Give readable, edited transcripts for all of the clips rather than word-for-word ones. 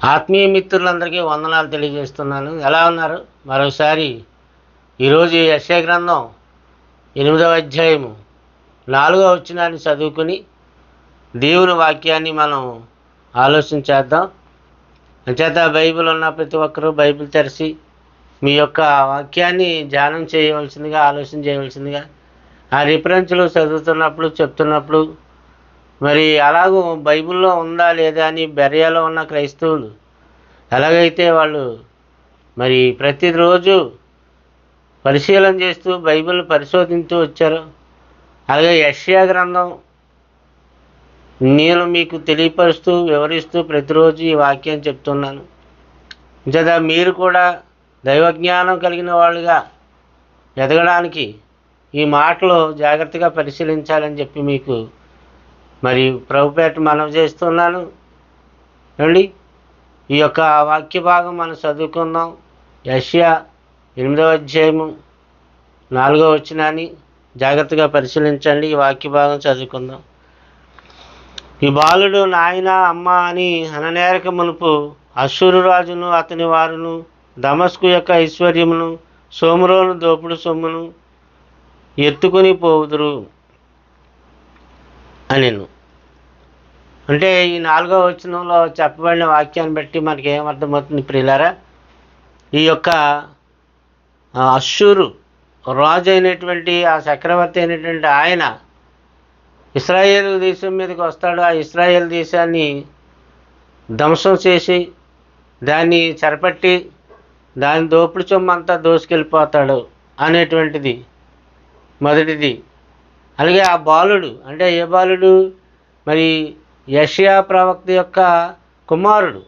ఆత్మీయ మిత్రులందరికీ వందనాలు తెలియజేస్తున్నాను. ఎలా ఉన్నారు? మరోసారి ఈరోజు యెషయా గ్రంథం 8వ అధ్యాయము 4వ వచనాన్ని చదువుకుని దేవుని వాక్యాన్ని మనం ఆలోచించేద్దాం. అంచేత బైబిల్ ఉన్న ప్రతి ఒక్కరూ బైబిల్ తెరిచి మీ యొక్క వాక్యాన్ని ధ్యానం చేయవలసిందిగా, ఆలోచన చేయవలసిందిగా, ఆ రిఫరెన్స్లు చదువుతున్నప్పుడు చెప్తున్నప్పుడు మరి అలాగూ బైబిల్లో ఉందా లేదా అని బెరయాలో ఉన్న క్రైస్తవులు ఎలాగైతే వాళ్ళు మరి ప్రతిరోజు పరిశీలన చేస్తూ బైబిల్ని పరిశోధిస్తూ వచ్చారో, అలాగే యెషయా గ్రంథం నేను మీకు తెలియపరుస్తూ వివరిస్తూ ప్రతిరోజు ఈ వాక్యం చెప్తున్నాను. ఇంచేత మీరు కూడా దైవజ్ఞానం కలిగిన వాళ్ళుగా ఎదగడానికి ఈ మాటలు జాగ్రత్తగా పరిశీలించాలని చెప్పి మీకు మరి ప్రభుపేట మనవి చేస్తున్నాను. ఏమండి, ఈ యొక్క వాక్య భాగం మనం చదువుకుందాం. యెషయా 8వ అధ్యాయము 4వ వచనాన్ని జాగ్రత్తగా పరిశీలించండి. ఈ వాక్య భాగం చదువుకుందాం. ఈ బాలుడు నాయన అమ్మ అని అననేరక మునుపు అశ్షూరు రాజును అతని వారును దమస్కు యొక్క ఐశ్వర్యమును సోమరోను దోపుడు సొమ్మును ఎత్తుకుని పోవుదురు అనెను. అంటే ఈ 4వ వచనంలో చెప్పబడిన వాక్యాన్ని బట్టి మనకి ఏమర్థమవుతుంది ప్రియులారా? ఈ యొక్క అశ్షూరు రాజు అయినటువంటి ఆ చక్రవర్తి అయినటువంటి ఆయన ఇశ్రాయేలు దేశం మీదకి వస్తాడు. ఆ ఇశ్రాయేల్ దేశాన్ని ధ్వంసం చేసి దాన్ని చెరపట్టి దాని దోపుడు సొమ్ము అంతా దోసుకెళ్ళిపోతాడు అనేటువంటిది మొదటిది. అలాగే ఆ బాలుడు అంటే ఏ బాలుడు? మరి యెషయా ప్రవక్త యొక్క కుమారుడు.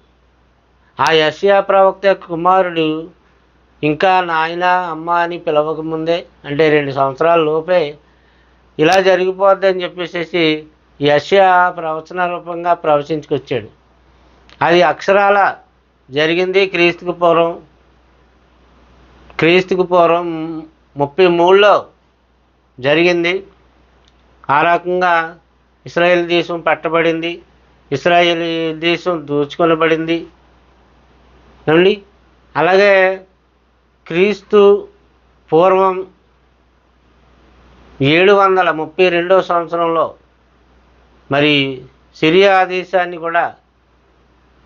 ఆ యెషయా ప్రవక్త యొక్క కుమారుడు ఇంకా నాయన అమ్మ అని పిలవకముందే, అంటే 2 సంవత్సరాల లోపే ఇలా జరిగిపోద్దని చెప్పేసి యెషయా ప్రవచన రూపంగా ప్రవచించుకొచ్చాడు. అది అక్షరాల జరిగింది క్రీస్తుకు పూర్వం 33లో జరిగింది. ఆ రకంగా ఇశ్రాయేల్ దేశం పట్టబడింది, ఇశ్రాయేల్ దేశం దోచుకొనబడింది. ఏమండి, అలాగే క్రీస్తు పూర్వం 732వ సంవత్సరంలో మరి సిరియా దేశాన్ని కూడా,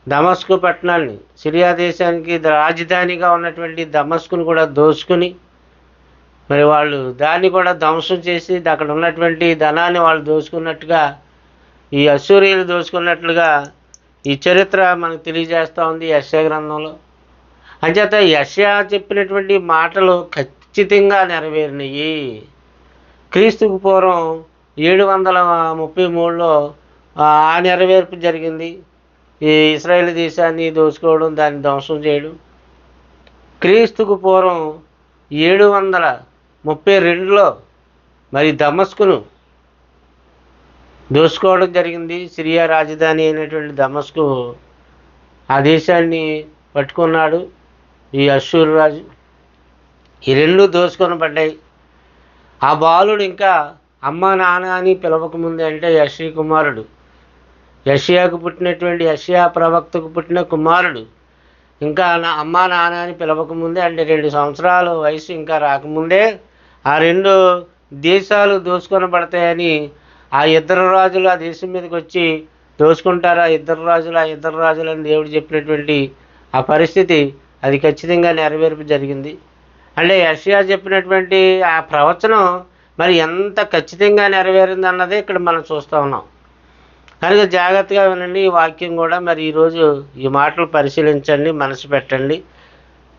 దమస్కు పట్టణాన్ని, సిరియా దేశానికి రాజధానిగా ఉన్నటువంటి దమస్కును కూడా దోచుకుని మరి వాళ్ళు దాన్ని కూడా ధ్వంసం చేసి అక్కడ ఉన్నటువంటి ధనాన్ని వాళ్ళు దోచుకున్నట్టుగా, ఈ అశ్షూరీయులు దోచుకున్నట్లుగా ఈ చరిత్ర మనకు తెలియజేస్తూ ఉంది యెషయా గ్రంథంలో. అంచేత యెషయా చెప్పినటువంటి మాటలు ఖచ్చితంగా నెరవేరినాయి. క్రీస్తుకు పూర్వం 733లో ఆ నెరవేర్పు జరిగింది. ఈ ఇశ్రాయేల్ దేశాన్ని దోచుకోవడం, దాన్ని ధ్వంసం చేయడం. క్రీస్తుకు పూర్వం 732లో మరి దమస్కును దోచుకోవడం జరిగింది. సిరియా రాజధాని అయినటువంటి దమస్కు ఆ దేశాన్ని పట్టుకున్నాడు ఈ అశ్షూరు రాజు. ఈ 2 దోచుకొనబడ్డాయి. ఆ బాలుడు ఇంకా అమ్మ నాన్న అని పిలవకముందే, అంటే యెషయా కుమారుడు, యెషయాకు పుట్టినటువంటి యెషయా ప్రవక్తకు పుట్టిన కుమారుడు ఇంకా అమ్మ నాన్న అని పిలవకముందే, అంటే 2 సంవత్సరాల వయసు ఇంకా రాకముందే ఆ 2 దేశాలు దోచుకొనబడతాయని ఆ ఇద్దరు రాజులు ఆ దేశం మీదకి వచ్చి దోచుకుంటారు. ఆ ఇద్దరు రాజులు అని దేవుడు చెప్పినటువంటి ఆ పరిస్థితి అది ఖచ్చితంగా నెరవేర్పు జరిగింది. అంటే యెషయా చెప్పినటువంటి ఆ ప్రవచనం మరి ఎంత ఖచ్చితంగా నెరవేరింది అన్నదే ఇక్కడ మనం చూస్తూ ఉన్నాం. కనుక జాగ్రత్తగా వినండి ఈ వాక్యం కూడా. మరి ఈరోజు ఈ మాటలు పరిశీలించండి, మనసు పెట్టండి.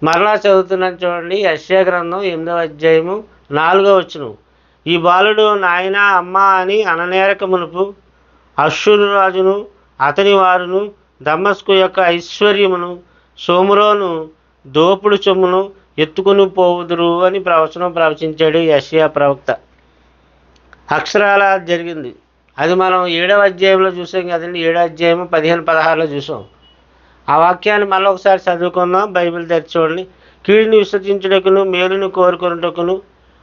మరలా చదువుతున్నాను చూడండి. యెషయా గ్రంథం 8వ అధ్యాయము 4వ వచనం. ఈ బాలుడు నాయన అమ్మ అని అననేరక మునుపు అశ్షూరు రాజును అతని వారును దమస్కు యొక్క ఐశ్వర్యమును సోమరోను దోపుడు సొమ్మును ఎత్తుకుని పోవుదురు అని ప్రవచించాడు యెషయా ప్రవక్త. అక్షరాల జరిగింది. అది మనం 7వ అధ్యాయంలో చూసాం కదండి. 7వ అధ్యాయము 15-16లో చూసాం. ఆ వాక్యాన్ని మళ్ళీ ఒకసారి చదువుకుందాం. బైబిల్ తెరిచి చూడండి. కీడుని విసర్జించుటకును మేలును కోరుకొనుటకును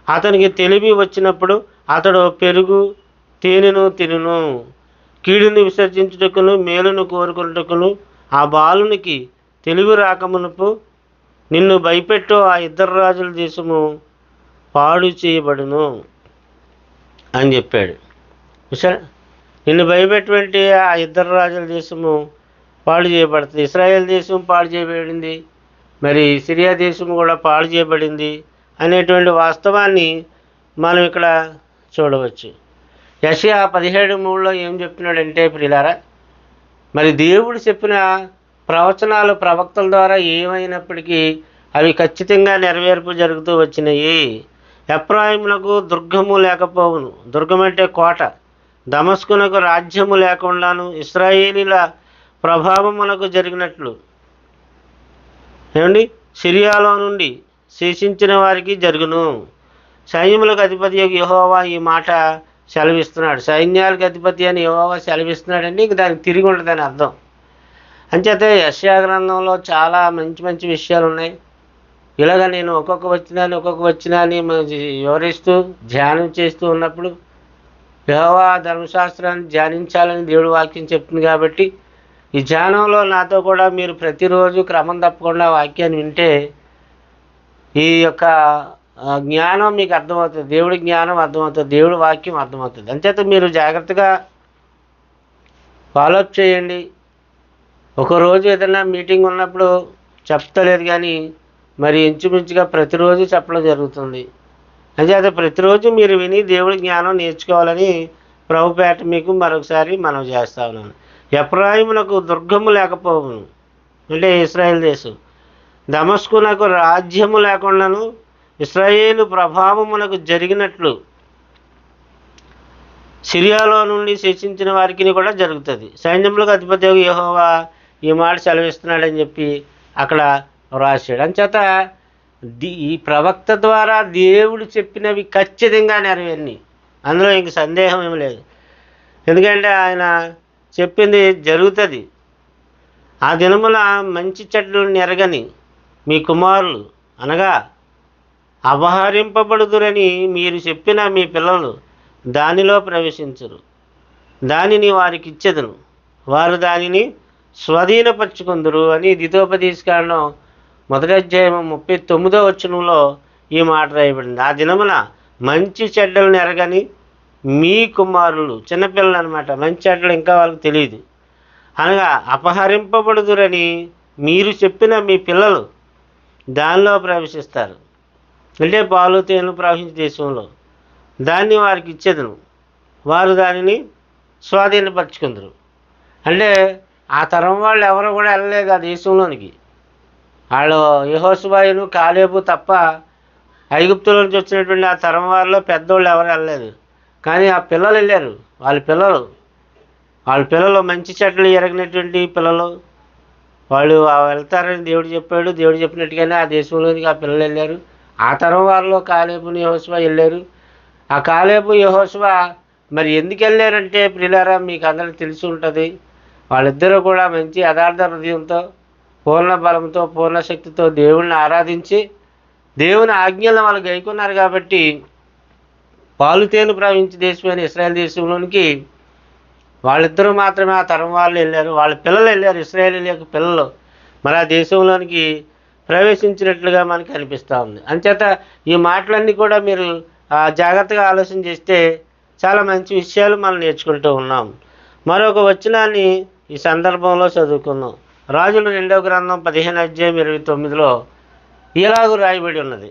అతనికి తెలివి వచ్చినప్పుడు అతడు పెరుగు తేనెను తినును. కీడుని విసర్జించుటకును మేలును కోరుకొనుటకును ఆ బాలునికి తెలివి రాకమునుపు నిన్ను భయపెట్టు ఆ ఇద్దరు రాజుల దేశము పాడు చేయబడును అని చెప్పాడు. చూసారా, నిన్ను భయపెట్టువంటి ఆ ఇద్దరు రాజుల దేశము పాడు చేయబడుతుంది. ఇశ్రాయేల్ దేశం పాడు చేయబడింది, మరి సిరియా దేశం కూడా పాడు చేయబడింది అనేటువంటి వాస్తవాన్ని మనం ఇక్కడ చూడవచ్చు. యెషయా 17:3 ఏం చెప్తున్నాడంటే, ప్రియులారా, మరి దేవుడు చెప్పిన ప్రవచనాలు ప్రవక్తల ద్వారా ఏమైనప్పటికీ అవి ఖచ్చితంగా నెరవేర్పు జరుగుతూ వచ్చినాయి. ఎఫ్రాయిమునకు దుర్గము లేకపోవును, దుర్గం అంటే కోట, దమస్కునకు రాజ్యము లేకుండాను ఇశ్రాయేలీల ప్రభావమునకు జరిగినట్లు ఏమండి సిరియాలో నుండి శేషించిన వారికి జరుగును. సైన్యములకు అధిపతి యెహోవా ఈ మాట సెలవిస్తున్నాడు. సైన్యాలకు అధిపతి అని యెహోవా సెలవిస్తున్నాడండి, ఇంక దానికి తిరిగి ఉండదని అర్థం. అంచేత యెషయా గ్రంథంలో చాలా మంచి మంచి విషయాలు ఉన్నాయి. ఇలాగ నేను ఒక్కొక్క వచనాన్ని వివరిస్తూ ధ్యానం చేస్తూ ఉన్నప్పుడు యెహోవా ధర్మశాస్త్రాన్ని ధ్యానించాలని దేవుడు వాక్యం చెప్తుంది. కాబట్టి ఈ ధ్యానంలో నాతో కూడా మీరు ప్రతిరోజు క్రమం తప్పకుండా వాక్యాన్ని వింటే ఈ యొక్క జ్ఞానం మీకు అర్థమవుతుంది, దేవుడి జ్ఞానం అర్థమవుతుంది, దేవుడి వాక్యం అర్థమవుతుంది. అంచేత మీరు జాగ్రత్తగా ఫాలోఅప్ చేయండి. ఒకరోజు ఏదైనా మీటింగ్ ఉన్నప్పుడు చెప్తలేదు, కానీ మరి ఇంచుమించుగా ప్రతిరోజు చెప్పడం జరుగుతుంది. అంచేత ప్రతిరోజు మీరు విని దేవుడి జ్ఞానం నేర్చుకోవాలని ప్రభుపేట మీకు మరొకసారి మనం చేస్తా ఉన్నాను. ఎఫ్రాయిమునకు దుర్గము లేకపోవును అంటే ఇశ్రాయేల్ దేశం, దమస్కునకు రాజ్యము లేకుండాను ఇశ్రాయేలు ప్రభావమునకు జరిగినట్లు సిరియాలో నుండి శేషించిన వారికి కూడా జరుగుతుంది. సైన్యములకు అధిపతి యెహోవా ఈ మాట సెలవిస్తున్నాడని చెప్పి అక్కడ వ్రాసాడు. అంచేత ఈ ప్రవక్త ద్వారా దేవుడు చెప్పినవి ఖచ్చితంగా నెరవేరినాయి, అందులో ఇంక సందేహం ఏమి లేదు. ఎందుకంటే ఆయన చెప్పింది జరుగుతుంది. ఆ దినముల మంచి చెడ్డలు నెరగని మీ కుమారులు అనగా అపహరింపబడుదురని మీరు చెప్పిన మీ పిల్లలు దానిలో ప్రవేశించరు. దానిని వారికి ఇచ్చేదను, వారు దానిని స్వాధీనపరుచుకుందరు అని ద్వితోపదేశకాండం 1:39 ఈ మాట రాయబడింది. ఆ దినమున మంచి చెడ్డలు నెరగని మీ కుమారులు, చిన్నపిల్లలు అనమాట, మంచి చెడ్డలు ఇంకా వాళ్ళకి తెలియదు, అనగా అపహరింపబడుదురని మీరు చెప్పిన మీ పిల్లలు దానిలో ప్రవేశిస్తారు. అంటే పాలు తేనెలు ప్రవహించే దేశంలో దాన్ని వారికి ఇచ్చేదను, వారు దానిని స్వాధీనపరుచుకుందరు. అంటే ఆ తరం వాళ్ళు ఎవరు కూడా వెళ్ళలేదు ఆ దేశంలోనికి. వాళ్ళు యెహోషువను కాలేబు తప్ప ఐగుప్తుల నుంచి వచ్చినటువంటి ఆ తరం వారిలో పెద్దోళ్ళు ఎవరు వెళ్ళలేదు. కానీ ఆ పిల్లలు వెళ్ళారు. వాళ్ళ పిల్లలు మంచి చెడ్డలు ఎరగినటువంటి పిల్లలు, వాళ్ళు వెళ్తారని దేవుడు చెప్పాడు. దేవుడు చెప్పినట్టుగానే ఆ దేశంలోనికి ఆ పిల్లలు వెళ్ళారు. ఆ తరం వారిలో కాలేబుని యెహోషువ వెళ్ళారు. ఆ కాలేబు యెహోషువ మరి ఎందుకు వెళ్ళారంటే, ప్రియులారా, మీకు అందరికీ తెలిసి ఉంటుంది, వాళ్ళిద్దరూ కూడా మంచి యథార్థ హృదయంతో, పూర్ణ బలంతో, పూర్ణ శక్తితో దేవుణ్ణి ఆరాధించి దేవుని ఆజ్ఞలను వాళ్ళు గైకున్నారు. కాబట్టి పాలు తేనె ప్రవహించే దేశమైన ఇశ్రాయేల్ దేశంలోనికి వాళ్ళిద్దరూ మాత్రమే ఆ తరం వాళ్ళు వెళ్ళారు. వాళ్ళ పిల్లలు వెళ్ళారు, ఇశ్రాయేల్ యొక్క పిల్లలు మరి ఆ దేశంలోనికి ప్రవేశించినట్లుగా మనకి అనిపిస్తూ ఉంది. అంచేత ఈ మాటలన్నీ కూడా మీరు జాగ్రత్తగా ఆలోచన చేస్తే చాలా మంచి విషయాలు మనం నేర్చుకుంటూ ఉన్నాం. మరొక వచనాన్ని ఈ సందర్భంలో చదువుకున్నాం. రాజుల 2వ గ్రంథం 15:29 ఇలాగూ రాయబడి ఉన్నది.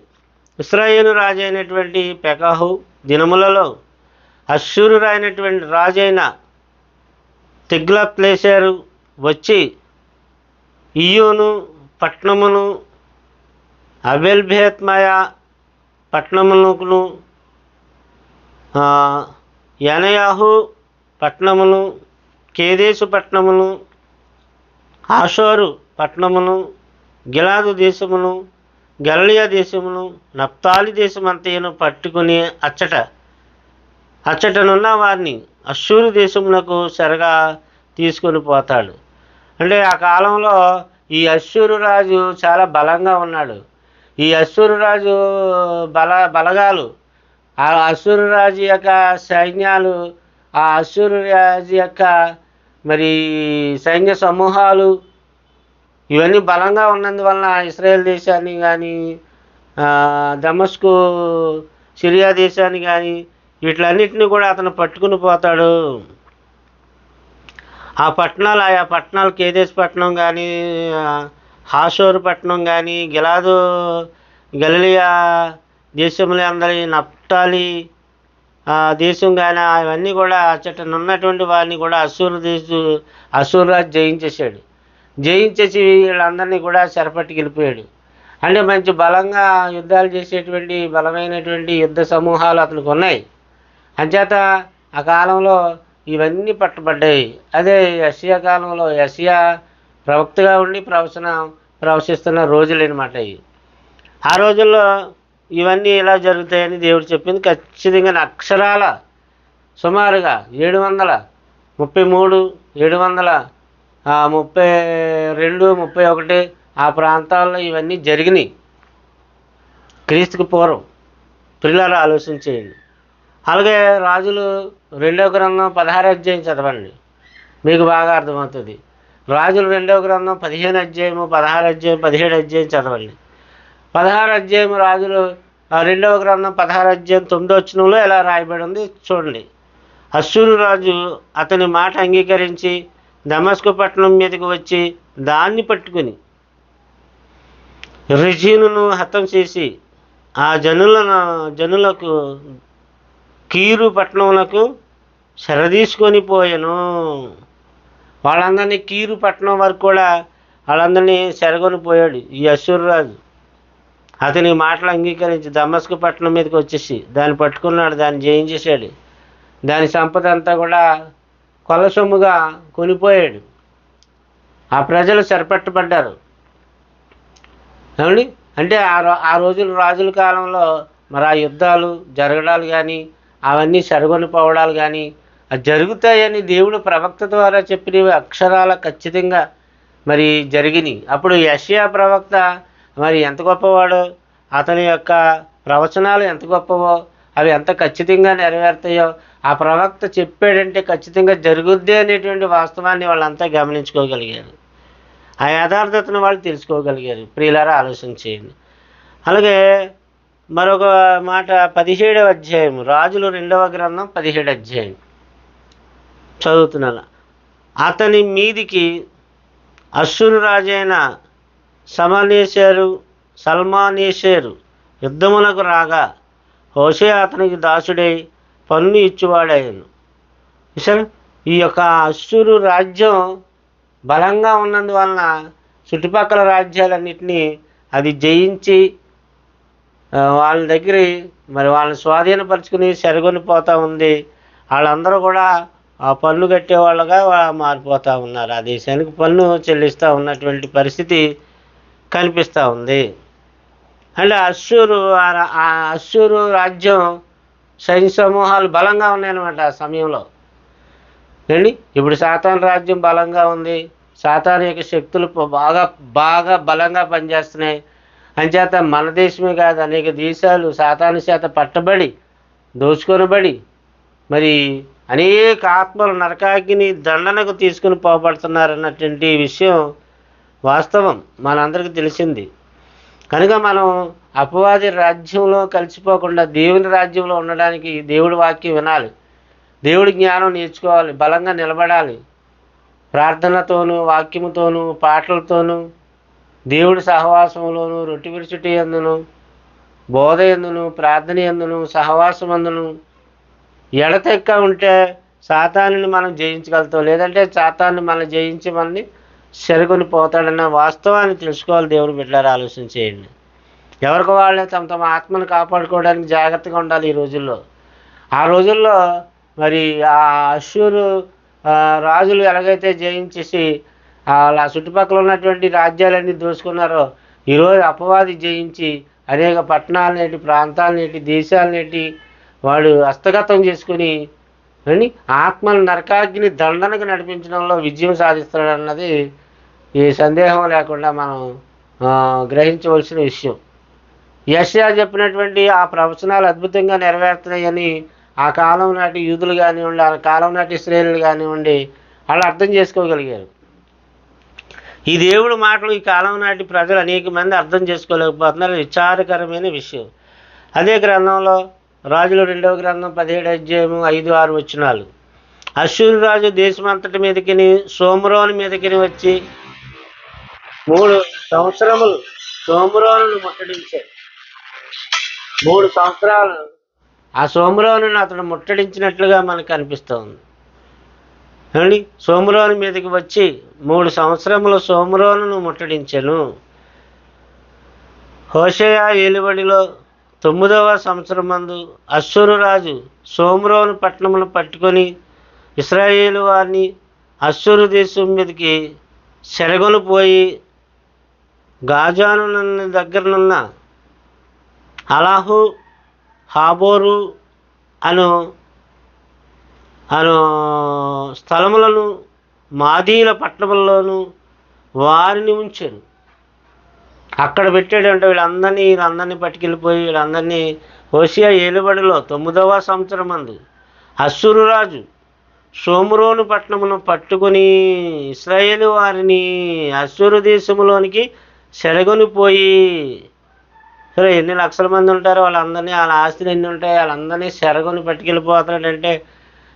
ఇశ్రాయేలు రాజు అయినటువంటి పెకాహు దినములలో అశ్షూరు రాయినటువంటి రాజైన తిగ్లత్పిలేసెరు వచ్చి ఇయ్యోను పట్టణమును, అబేల్బేత్మయ పట్టణమును, యనయాహు పట్టణమును, కేదేశు పట్టణమును, ఆషోరు పట్టణమును, గిలాదు దేశమును, గలిలయ దేశమును, నప్తాలి దేశమంతయును పట్టుకుని అచ్చటనున్న వారిని అశ్షూరు దేశమునకు చెరగా తీసుకొని పోతాడు. అంటే ఆ కాలంలో ఈ అశ్షూరు రాజు చాలా బలంగా ఉన్నాడు. ఈ అశ్షూరు రాజు బలగాలు, ఆ అశ్షూరు రాజు యొక్క సైన్యాలు, ఆ అశ్షూరు రాజు యొక్క మరి సైన్య సమూహాలు ఇవన్నీ బలంగా ఉన్నందువలన ఇస్రాయేల్ దేశాన్ని కానీ దమస్కు సిరియా దేశాన్ని కానీ వీటిలన్నిటిని కూడా అతను పట్టుకుని పోతాడు. ఆయా పట్టణాలు కేదేశ్ పట్టణం కానీ, హాసోరు పట్టణం కానీ, గలిలియా దేశంలో అందరి నప్తాలి దేశం కానీ అవన్నీ కూడా అచ్చటను ఉన్నటువంటి వారిని కూడా అసూరు రాజు జయించేసాడు. జయించేసి వీళ్ళందరినీ కూడా చెరపట్టుకు వెళ్ళిపోయాడు. అంటే మంచి బలంగా యుద్ధాలు చేసేటువంటి బలమైనటువంటి యుద్ధ సమూహాలు అతనికి ఉన్నాయి. అంచేత ఆ కాలంలో ఇవన్నీ పట్టబడ్డాయి. అదే యెషయా కాలంలో యెషయా ప్రవక్తగా ఉండి ప్రవశిస్తున్న రోజులు అనమాట ఇవి. ఆ రోజుల్లో ఇవన్నీ ఇలా జరుగుతాయని దేవుడు చెప్పింది ఖచ్చితంగా అక్షరాల సుమారుగా 733, 732, 31 ఆ ప్రాంతాల్లో ఇవన్నీ జరిగినాయి క్రీస్తుకు పూర్వం. పిల్లలు ఆలోచించేయండి. అలాగే రాజులు 2వ గ్రంథం 16 అధ్యాయం చదవండి, మీకు బాగా అర్థమవుతుంది. రాజులు 2వ గ్రంథం 15 అధ్యాయము, 16 అధ్యాయం, 17 అధ్యాయం చదవండి. 16 అధ్యాయం రాజులు 2వ గ్రంథం 16 అధ్యాయం 9వ వచనంలో ఎలా రాయబడి ఉంది చూడండి. అష్షూరు రాజు అతని మాట అంగీకరించి దమస్కు పట్టణం మీదకి వచ్చి దాన్ని పట్టుకుని రెజీనును హతం చేసి ఆ జనులకు కీరు పట్టణములకు చెరదీసుకొని పోయాను. వాళ్ళందరినీ కీరు పట్టణం వరకు కూడా వాళ్ళందరినీ చెరగొని పోయాడు ఈ అష్షూరు రాజు. అతని మాటలు అంగీకరించి దమస్కు పట్టణం మీదకి వచ్చేసి దాన్ని పట్టుకున్నాడు, దాన్ని జయించేశాడు. దాని సంపద అంతా కూడా కొల్ల సొమ్ముగా కొనిపోయాడు. ఆ ప్రజలు చెరపట్టబడ్డారు. ఏమండి అంటే ఆ రోజులు రాజుల కాలంలో మరి ఆ యుద్ధాలు జరగడాలు కానీ అవన్నీ చెరగొనిపోవడాలు కానీ అది జరుగుతాయని దేవుడు ప్రవక్త ద్వారా చెప్పినవి అక్షరాల ఖచ్చితంగా మరి జరిగినాయి. అప్పుడు యెషయా ప్రవక్త మరి ఎంత గొప్పవాడో, అతని యొక్క ప్రవచనాలు ఎంత గొప్పవో, అవి ఎంత ఖచ్చితంగా నెరవేరుతాయో ఆ ప్రవక్త చెప్పాడంటే ఖచ్చితంగా జరుగుద్ది అనేటువంటి వాస్తవాన్ని వాళ్ళంతా గమనించుకోగలిగారు. ఆ యథార్థతను వాళ్ళు తెలుసుకోగలిగారు. ప్రియులారా ఆలోచన చేయండి. అలాగే మరొక మాట 17వ అధ్యాయం రాజులు 2వ గ్రంథం 17 అధ్యాయం చదువుతున్నాను. అతని మీదికి అష్షూరు రాజైన సల్మానేషేరు యుద్ధమునకు రాగా హోషేయ అతనికి దాసుడై పన్ను ఇచ్చువాడాయను. సరే, ఈ యొక్క అష్షూరు రాజ్యం బలంగా ఉన్నందువలన చుట్టుపక్కల రాజ్యాలన్నింటినీ అది జయించి వాళ్ళ దగ్గర మరి వాళ్ళని స్వాధీనపరుచుకుని చెరగొని పోతూ ఉంది. వాళ్ళందరూ కూడా ఆ పన్ను కట్టేవాళ్ళుగా మారిపోతూ ఉన్నారు. ఆ దేశానికి పన్ను చెల్లిస్తూ ఉన్నటువంటి పరిస్థితి కనిపిస్తూ ఉంది. అంటే అష్షూరు రాజ్యం సైన్య సమూహాలు బలంగా ఉన్నాయన్నమాట ఆ సమయంలో. అండి ఇప్పుడు సాతాను రాజ్యం బలంగా ఉంది. సాతాను యొక్క శక్తులు బాగా బలంగా పనిచేస్తున్నాయి. అంచేత మన దేశమే కాదు అనేక దేశాలు సాతాను చేత పట్టబడి దోచుకొనబడి మరి అనేక ఆత్మలు నరకాగ్ని దండనకు తీసుకుని పోబడుతున్నారన్నటువంటి విషయం వాస్తవం మనందరికీ తెలిసింది. కనుక మనం అపవాది రాజ్యంలో కలిసిపోకుండా దేవుని రాజ్యంలో ఉండడానికి దేవుడి వాక్యం వినాలి, దేవుడి జ్ఞానం నేర్చుకోవాలి, బలంగా నిలబడాలి. ప్రార్థనతోనూ వాక్యముతోనూ పాటలతోనూ దేవుడి సహవాసంలోనూ రొట్టె విరుచుట యందును బోధ యందును ప్రార్థన యందును సహవాసమందును ఎడతెక్క ఉంటే సాతానుని మనం జయించగలుగుతాం. లేదంటే సాతాన్ని మనం జయించి మనల్ని చెరగొని పోతాడన్న వాస్తవాన్ని తెలుసుకోవాలి. దేవుడు బిడ్డలారా ఆలోచన చేయండి. ఎవరికి వాళ్ళే తమ ఆత్మను కాపాడుకోవడానికి జాగ్రత్తగా ఉండాలి. ఈ రోజుల్లో ఆ రోజుల్లో మరి ఆ అష్షూరు రాజులు ఎలాగైతే జయించేసి అలా చుట్టుపక్కల ఉన్నటువంటి రాజ్యాలన్నీ దోచుకున్నారో ఈరోజు అపవాది జయించి అనేక పట్టణాలనేటి ప్రాంతాలనేటి దేశాలనేటి వాడు హస్తగతం చేసుకుని ఆత్మల నరకాగ్ని దండనకు నడిపించడంలో విజయం సాధిస్తాడన్నది ఈ సందేహం లేకుండా మనం గ్రహించవలసిన విషయం. యెషయా చెప్పినటువంటి ఆ ప్రవచనాలు అద్భుతంగా నెరవేరుతున్నాయని ఆ కాలం నాటి యూదులు కానివ్వండి, ఆ కాలం నాటి ఇశ్రాయేలీయులు కానివ్వండి వాళ్ళు అర్థం చేసుకోగలిగారు. ఈ దేవుడు మాటలు ఈ కాలం నాటి ప్రజలు అనేక మంది అర్థం చేసుకోలేకపోతున్నారు. విచారకరమైన విషయం. అదే గ్రంథంలో రాజుల 2వ గ్రంథం 17 అధ్యాయము 5-6 వచనాలు. అశ్షూరు రాజు దేశమంతటి మీదకిని సోమ్రోను మీదకిని వచ్చి 3 సంవత్సరములు సోమ్రోనును ముట్టడించాడు. 3 సంవత్సరాలు ఆ సోమ్రోనును అతడు ముట్టడించినట్లుగా మనకు కనిపిస్తుంది. ఏమండి, సోమ్రోను మీదకి వచ్చి 3 సంవత్సరముల సోమ్రోనును ముట్టడించెను. హోషేయ ఏలుబడిలో 9వ సంవత్సరం మందు అశ్షూరు రాజు సోమ్రోను పట్టణమును పట్టుకొని ఇశ్రాయేలు వారిని అశ్షూరు దేశం మీదకి చెరగొని పోయి గాజాను దగ్గరనున్న అలాహు హాబోరు అను స్థలములను మాదీల పట్టణముల్లోనూ వారిని ఉంచాను. అక్కడ పెట్టాడంటే వీళ్ళందరినీ పట్టుకెళ్ళిపోయి వీళ్ళందరినీ హోషేయ ఏలుబడిలో 9వ సంవత్సరం మందు అశ్షూరు రాజు సోమ్రోను పట్టణమును పట్టుకొని ఇశ్రాయేలు వారిని అశ్షూరు దేశంలోనికి చెరగొనిపోయి, సరే ఎన్ని లక్షల మంది ఉంటారో వాళ్ళందరినీ, వాళ్ళ ఆస్తులు ఎన్ని ఉంటాయి వాళ్ళందరినీ చెరగొని పట్టుకెళ్ళిపోతాడంటే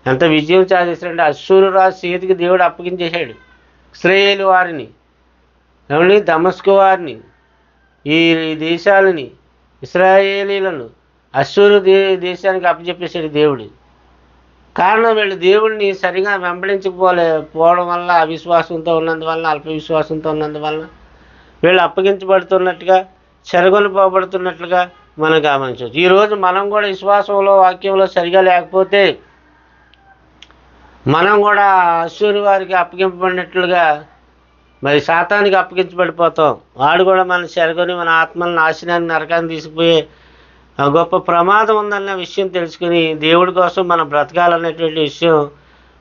ఎంత విజయం సాధిస్తాడంటే అశ్షూరు రాజు చేతికి దేవుడు అప్పగించేశాడు ఇశ్రాయేలు వారిని, ఏమండి, దమస్కు వారిని, ఈ దేశాలని, ఇశ్రాయేలీలను అశ్షూరు దేశానికి అప్పచెప్పేశాడు దేవుడు. కారణం వీళ్ళు దేవుడిని సరిగా వెంబడించకపోవడం వల్ల, అవిశ్వాసంతో ఉన్నందువల్ల, అల్ప విశ్వాసంతో ఉన్నందువల్ల వీళ్ళు అప్పగించబడుతున్నట్టుగా, చెరగొనిపోబడుతున్నట్లుగా మనం గమనించవచ్చు. ఈరోజు మనం కూడా విశ్వాసంలో, వాక్యంలో సరిగా లేకపోతే మనం కూడా అశ్షూరు వారికి అప్పగింపబడినట్లుగా మరి సాతానికి అప్పగించబడిపోతాం. వాడు కూడా మన చెరగొని మన ఆత్మలను నాశనాన్ని, నరకాన్ని తీసుకుపోయే గొప్ప ప్రమాదం ఉందన్న విషయం తెలుసుకుని దేవుడి కోసం మనం బ్రతకాలనేటువంటి విషయం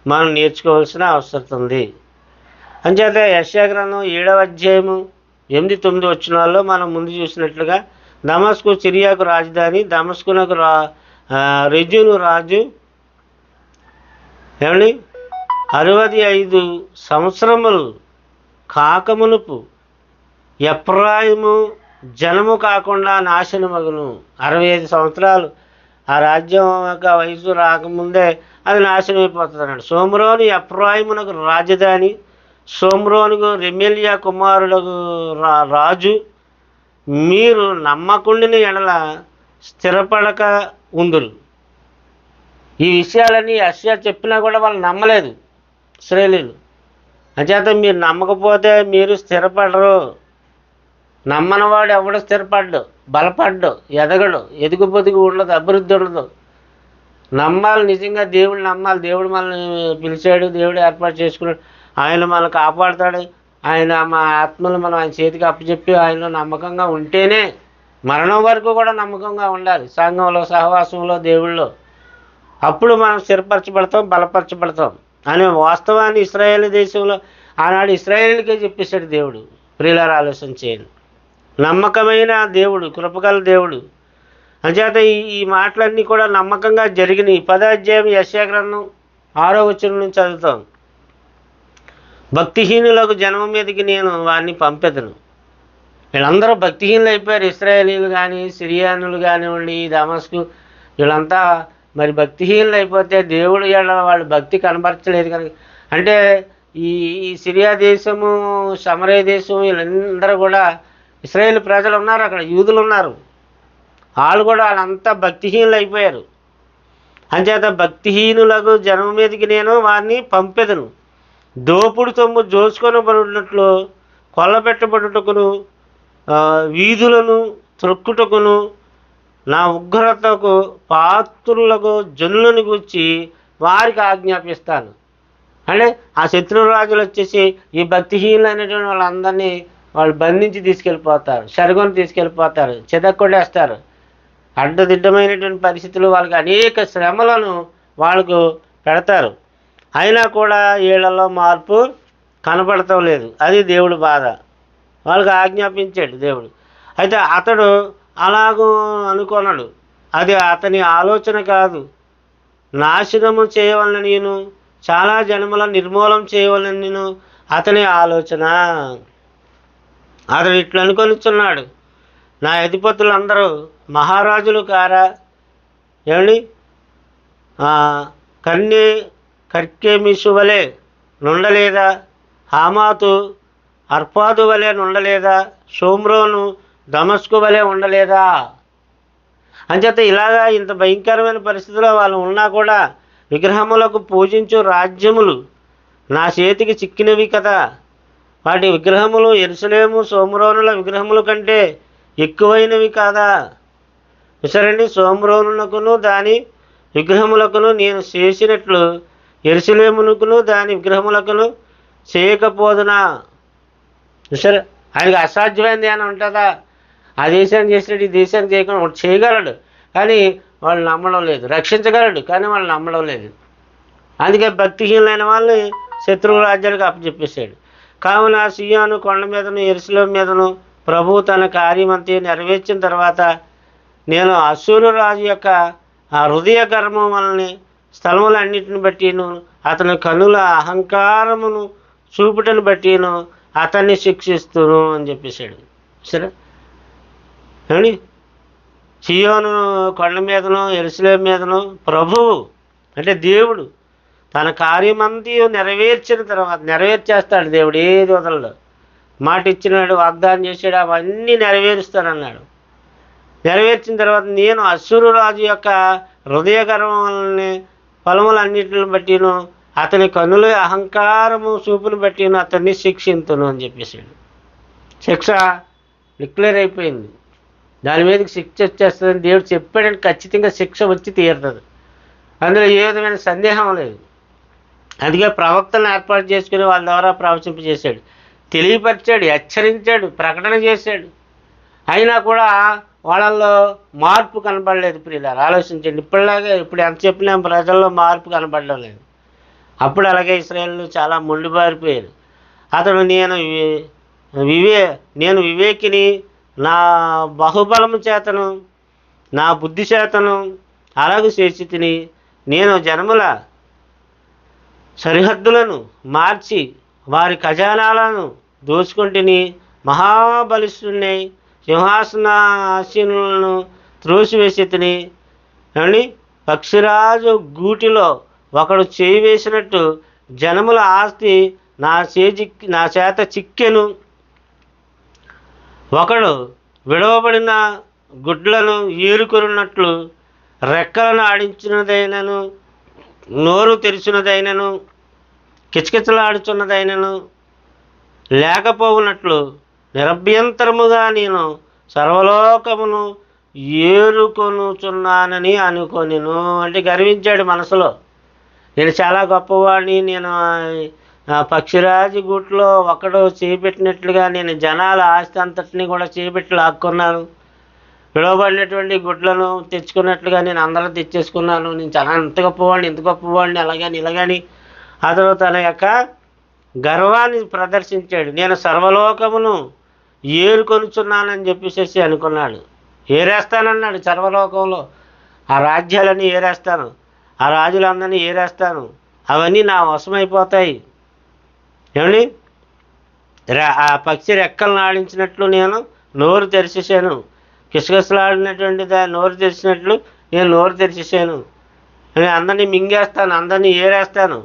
మనం నేర్చుకోవాల్సిన అవసరం ఉంది. అంచేత యెషయా గ్రంథం 7వ అధ్యాయము 8-9 వచనాల్లో మనం ముందు చూసినట్లుగా దమస్కు సిరియాకు రాజధాని, దమస్కునకు రెజీను రాజు, ఏమండి, 65 సంవత్సరములు కాకమునుపు ఎఫ్రాయిము జనము కాకుండా నాశనమగును. 65 సంవత్సరాలు ఆ రాజ్యం యొక్క వయసు రాకముందే అది నాశనం అయిపోతుంది అన్నాడు. సోమ్రోను ఎఫ్రాయిమునకు రాజధాని, సోమ్రోనుకు రెమెల్యా కుమారులకు రాజు. మీరు నమ్మకుండిన ఎడల స్థిరపడక ఉందురు. ఈ విషయాలన్నీ యెషయా చెప్పినా కూడా వాళ్ళు నమ్మలేదు ఇశ్రాయేలీయులు. అంచేత మీరు నమ్మకపోతే మీరు స్థిరపడరు. నమ్మనవాడు ఎవడు స్థిరపడ్డు, బలపడ్డు, ఎదగడు, ఎదుగుబొదుగు ఉండదు, అభివృద్ధి ఉండదు. నమ్మాలి, నిజంగా దేవుడు నమ్మాలి. దేవుడు మనల్ని పిలిచాడు, దేవుడు ఏర్పాటు చేసుకున్నాడు, ఆయన మనల్ని కాపాడుతాడు. ఆయన మా ఆత్మలు మనం ఆయన చేతికి అప్పచెప్పి ఆయనలో నమ్మకంగా ఉంటేనే, మరణం వరకు కూడా నమ్మకంగా ఉండాలి సంఘంలో, సహవాసంలో, దేవుళ్ళో. అప్పుడు మనం స్థిరపరచబడతాం, బలపరచబడతాం అనే వాస్తవాన్ని ఇశ్రాయేల్ దేశంలో ఆనాడు ఇశ్రాయేలుకే చెప్పేశాడు దేవుడు. ప్రియులారా, ఆలోచన చేయండి. నమ్మకమైన దేవుడు, కృపగల దేవుడు. అంచేత ఈ మాటలన్నీ కూడా నమ్మకంగా జరిగినాయి. 10వ అధ్యాయం యెషయా గ్రంథం 6వ వచనం నుంచి చదువుతాం. భక్తిహీనులకు జన్మ మీదకి నేను వారిని పంపెదను. వీళ్ళందరూ భక్తిహీనులు అయిపోయారు. ఇశ్రాయేలీలు కానీ, సిరియానులు కానివ్వండి, దమస్కు, వీళ్ళంతా మరి భక్తిహీనులు అయిపోతే దేవుడు వాళ్ళు భక్తి కనబరచలేదు కనుక, అంటే ఈ సిరియా దేశము, సమరయ దేశం, వీళ్ళందరూ కూడా ఇశ్రాయేల్ ప్రజలు ఉన్నారు, అక్కడ యూదులు ఉన్నారు. వాళ్ళంతా భక్తిహీనులు అయిపోయారు. అంచేత భక్తిహీనులకు జన్మ మీదకి నేను వారిని పంపెదను. దోపుడు సొమ్ము జోసుకొనబడినట్లు కొల్లబెట్టబడుటకును, వీధులను త్రొక్కుటకును, నా ఉగ్రతకు పాత్రులకు జనులను గురించి వారికి ఆజ్ఞాపిస్తాను. అంటే ఆ శత్రురాజులు వచ్చేసి ఈ భక్తిహీనులు అనేటువంటి వాళ్ళందరినీ వాళ్ళు బంధించి తీసుకెళ్ళిపోతారు, చెరగొని తీసుకెళ్ళిపోతారు, చెదక్కొడేస్తారు. అడ్డదిడ్డమైనటువంటి పరిస్థితులు, వాళ్ళకి అనేక శ్రమలను వాళ్ళకు పెడతారు. అయినా కూడా వీళ్ళలో మార్పు కనపడటం లేదు. అది దేవుడు బాధ. వాళ్ళకి ఆజ్ఞాపించాడు దేవుడు. అయితే అతడు అలాగూ అనుకున్నాడు. అది అతని ఆలోచన కాదు. నాశనము చేయవలన నేను, చాలా జన్మల నిర్మూలం చేయవలన నేను అతని ఆలోచన. అతడు ఇట్లు అనుకొనిచున్నాడు, నా అధిపతులందరూ మహారాజులు కారా? ఏమండి, కన్నే కర్కెమిషు వలె నుండలేదా? హామాతు అర్పాదు వలె నుండలేదా? షోమ్రోను దమస్కు వలె ఉండలేదా? అంచేత ఇలాగా ఇంత భయంకరమైన పరిస్థితిలో వాళ్ళు ఉన్నా కూడా విగ్రహములకు పూజించు రాజ్యములు నా చేతికి చిక్కినవి కదా. వాటి విగ్రహములు యెరూషలేము షోమ్రోనుల విగ్రహముల కంటే ఎక్కువైనవి కాదా? విసరండి, షోమ్రోనునకును దాని విగ్రహములకును నేను చేసినట్లు యెరూషలేమునకును దాని విగ్రహములకును చేయకపోదునా? సరే, ఆయనకి అసాధ్యమైనది అని ఉంటుందా? ఆ దేశాన్ని చేసినట్టు ఈ దేశాన్ని చేయకుండా చేయగలడు, కానీ వాళ్ళు నమ్మడం లేదు. రక్షించగలడు, కానీ వాళ్ళు నమ్మడం లేదు. అందుకే భక్తిహీనులైన వాళ్ళని శత్రువు రాజ్యాలకు అప్పచెప్పేశాడు. కావున సియోను కొండ మీదను యెరూషలేము మీదను ప్రభువు తన కార్యమంతా నెరవేర్చిన తర్వాత నేను అశ్షూరు రాజు యొక్క ఆ హృదయ గర్వం వలని స్థలములన్నిటిని బట్టిను అతని కన్నుల అహంకారమును చూపుటను బట్టిను అతన్ని శిక్షిస్తును అని చెప్పేశాడు. సరే ఏమండి, సియోను కొండ మీదను యెరూషలేము మీదను ప్రభువు అంటే దేవుడు తన కార్యమంతా నెరవేర్చిన తర్వాత నెరవేర్చేస్తాడు. దేవుడు ఏది వదలడు. మాట ఇచ్చినాడు, వాగ్దానం చేశాడు, అవన్నీ నెరవేరుస్తానన్నాడు. నెరవేర్చిన తర్వాత నేను అశ్షూరు రాజు యొక్క హృదయ గర్వాలని పొలములన్నిటిని బట్టిను అతని కన్నుల అహంకారము చూపును బట్టిను అతన్ని శిక్షింతును అని చెప్పేసాడు. శిక్ష డిక్లేర్ అయిపోయింది. దాని మీదకి శిక్ష వచ్చేస్తుందని దేవుడు చెప్పాడని ఖచ్చితంగా శిక్ష వచ్చి తీరుతుంది. అందులో ఏ విధమైన సందేహం లేదు. అందుకే ప్రవక్తలను ఏర్పాటు చేసుకుని వాళ్ళ ద్వారా ప్రవచింపజేశాడు, తెలియపరిచాడు, హెచ్చరించాడు, ప్రకటన చేశాడు. అయినా కూడా వాళ్ళల్లో మార్పు కనపడలేదు. ప్రియులారా, ఆలోచించండి. ఇప్పటిలాగే ఇప్పుడు ఎంత చెప్పినా ప్రజల్లో మార్పు కనపడడం లేదు. అప్పుడు అలాగే ఇశ్రాయేలు చాలా మొండిబారిపోయారు. అతడు నేను వివేకిని, నా బాహుబలము చేతను నా బుద్ధి చేతను అలాగూ చేసి తిని నేను జనముల సరిహద్దులను మార్చి వారి ఖజానాలను దోచుకుంటుని మహాబలిష్ఠుని సింహాసనాసీనులను త్రోసివేసి తిని అని పక్షిరాజు గూటిలో ఒకడు చేయి వేసినట్టు జనముల ఆస్తి నా చేత చిక్కెను. ఒకడు విడవబడిన గుడ్లను ఏరుకొనున్నట్లు రెక్కలను ఆడించినదైనను నోరు తెరిచినదైనను కిచకిచలాడుచున్నదైనను లేకపోవునట్లు నిరభ్యంతరముగా నేను సర్వలోకమును ఏరుకొనుచున్నానని అనుకొనిను. అంటే గర్వించాడు మనసులో, నేను చాలా గొప్పవాడిని, నేను పక్షిరాజు గూట్లో ఒకడు చేపెట్టినట్లుగా నేను జనాల ఆస్తి అంతటిని కూడా చేపెట్టి లాక్కున్నాను, విడవబడినటువంటి గుడ్లను తెచ్చుకున్నట్లుగా నేను అందరూ తెచ్చేసుకున్నాను, నేను చాలా అంత గొప్పవాడిని ఇంత గొప్పవాడిని అలాగని ఇలాగని అతను తన యొక్క గర్వాన్ని ప్రదర్శించాడు. నేను సర్వలోకమును ఏరుకొనుచున్నానని చెప్పేసి అనుకున్నాడు. ఏరేస్తానన్నాడు. సర్వలోకంలో ఆ రాజ్యాలన్నీ ఏరేస్తాను, ఆ రాజులందరినీ ఏరేస్తాను, అవన్నీ నా వశమైపోతాయి. ఏమండి, ఆ పక్షి రెక్కలను ఆడించినట్లు నేను నోరు తెరిచేసాను, కిసకిసలాడినటువంటి నోరు తెరిచినట్లు నేను నోరు తెరిచేసాను, నేను అందరినీ మింగేస్తాను, అందరినీ ఏరేస్తాను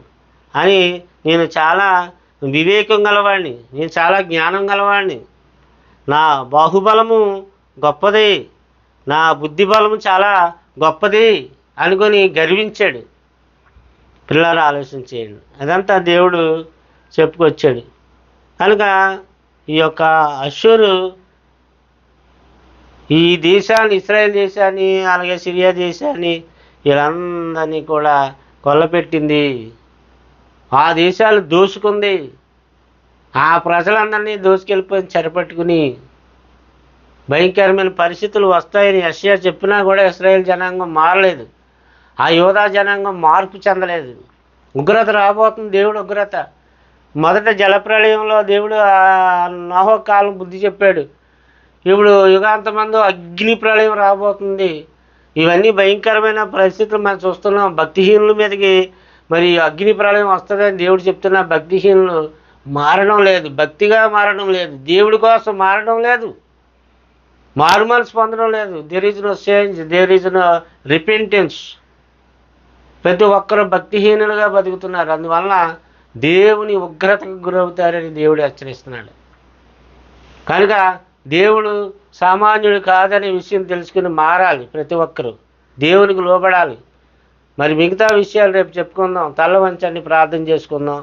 అని నేను చాలా వివేకం గలవాడిని, నేను చాలా జ్ఞానం గలవాడిని, నా బాహుబలము గొప్పది, నా బుద్ధి బలము చాలా గొప్పది అనుకొని గర్వించాడు. పిల్లలు ఆలోచించేయండి, అదంతా దేవుడు చెప్పుకొచ్చాడు. కనుక ఈ యొక్క అశ్షూరు ఈ దేశాన్ని, ఇశ్రాయేల్ దేశాన్ని, అలాగే సిరియా దేశాన్ని, వీళ్ళందరినీ కూడా కొల్లపెట్టింది. ఆ దేశాలు దోచుకుంది, ఆ ప్రజలందరినీ దోచుకెళ్ళిపోయి చెరపట్టుకుని భయంకరమైన పరిస్థితులు వస్తాయని యెషయా చెప్పినా కూడా ఇశ్రాయేల్ జనాంగం మారలేదు. ఆ యోధా జనాంగం మార్పు చెందలేదు. ఉగ్రత రాబోతుంది, దేవుడు ఉగ్రత. మొదట జలప్రళయంలో దేవుడు నోహు కాలం బుద్ధి చెప్పాడు. ఇప్పుడు యుగాంతమందు అగ్ని ప్రళయం రాబోతుంది. ఇవన్నీ భయంకరమైన పరిస్థితులు మనం చూస్తున్నాం. భక్తిహీనుల మీదకి మరి అగ్ని ప్రళయం వస్తుందని దేవుడు చెప్తున్నా. భక్తిహీనులు మారడం లేదు, భక్తిగా మారడం లేదు, దేవుడి కోసం మారడం లేదు, మారు మనసు పొందడం లేదు. There is no change, there is no repentance. ప్రతి ఒక్కరూ భక్తిహీనులుగా బతుకుతున్నారు. అందువలన దేవుని ఉగ్రతకు గురవుతారని దేవుడు హెచ్చరిస్తున్నాడు. కనుక దేవుడు సామాన్యుడు కాదనే విషయం తెలుసుకుని మారాలి. ప్రతి ఒక్కరూ దేవునికి లోబడాలి. మరి మిగతా విషయాలు రేపు చెప్పుకుందాం. తల వంచండి, ప్రార్థన చేసుకుందాం.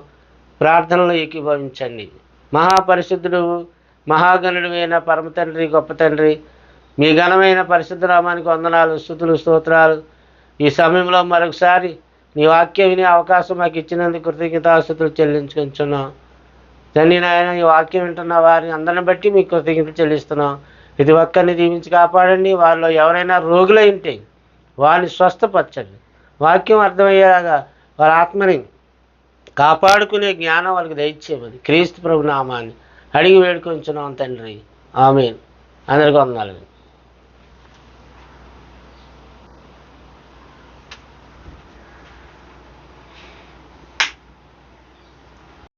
ప్రార్థనలో ఏకీభవించండి. మహాపరిశుద్ధుడు, మహాగణుడు అయిన పరమ తండ్రి, గొప్ప తండ్రి, మీ ఘనమైన పరిశుద్ధ నామానికి వందనాలు, స్తుతులు, స్తోత్రాలు. ఈ సమయంలో మరొకసారి నీ వాక్యం వినే అవకాశం మాకు ఇచ్చినందుకు కృతజ్ఞతాస్తుతులు చెల్లించుకుంటున్నాం తండ్రి. నాయన, ఈ వాక్యం వింటున్న వారిని అందరిని బట్టి మీకు కృతజ్ఞతలు చెల్లిస్తున్నాం. ఇది ఒక్కరిని దీవించి కాపాడండి. వారిలో ఎవరైనా రోగులై ఉంటే వారిని స్వస్థపరచండి. వాక్యం అర్థమయ్యేలాగా వారి ఆత్మని కాపాడుకునే జ్ఞానం వాళ్ళకి దయచేయమని క్రీస్తు ప్రభు నామాన్ని అడిగి వేడుకొంచున్నాం తండ్రి. ఆమేన్. అందరికీ వందనాలు.